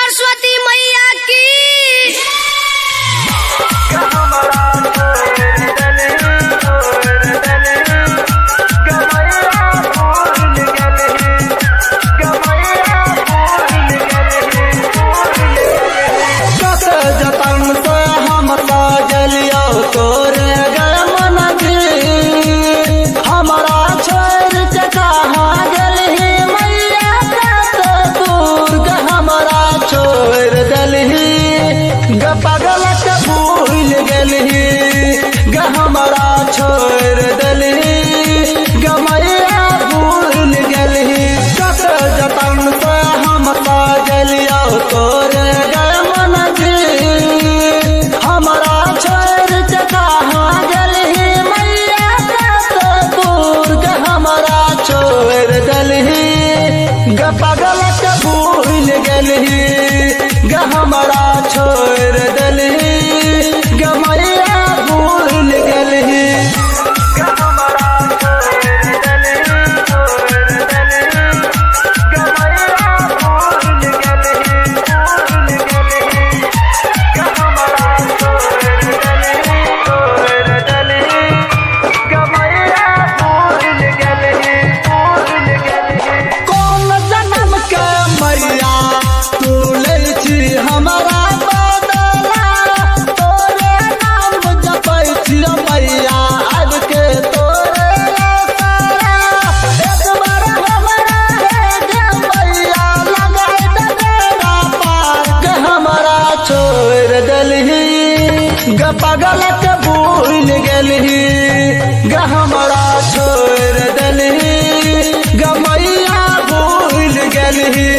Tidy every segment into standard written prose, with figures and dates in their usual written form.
सरस्वती मैया की। पागल के भूल गलही हमरा छोड़ दलही गमैया भूल गलही कत जतन से हम साजलियो तोर गमन जी हमरा छोड़ के कहाँ गलही मैया कत दूर हमरा छोड़ दलही पागल के भूल गलही हमरा छोड़ दलही गमैया भूल गलही हमरा छोड़ दलही गमैया भूल गलही हमरा छोड़ दलही गमैया भूल गलही कौन जन्म के मैया तू ले छी हमारा बदला तोरे नाम जपै छियो मैया आज के तोरे सारा एक बार हमरा हे गे मैया लगाई डेरा पार के हमरा छोड़ दलही पागल के भूल गलही हमरा छोड़ दलही गमैया भूल गलही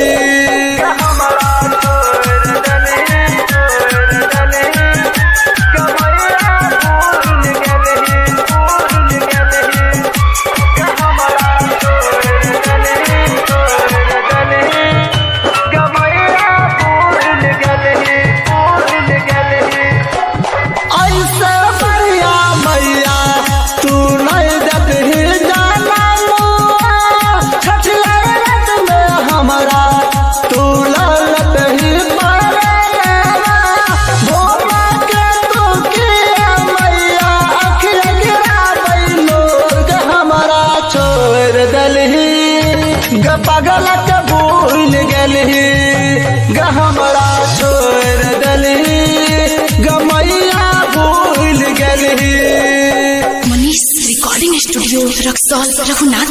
पागल के भूल गलही हमरा छोड़ दलही गमैया भूल गलही। Manish recording studio Raxaul Raghunath.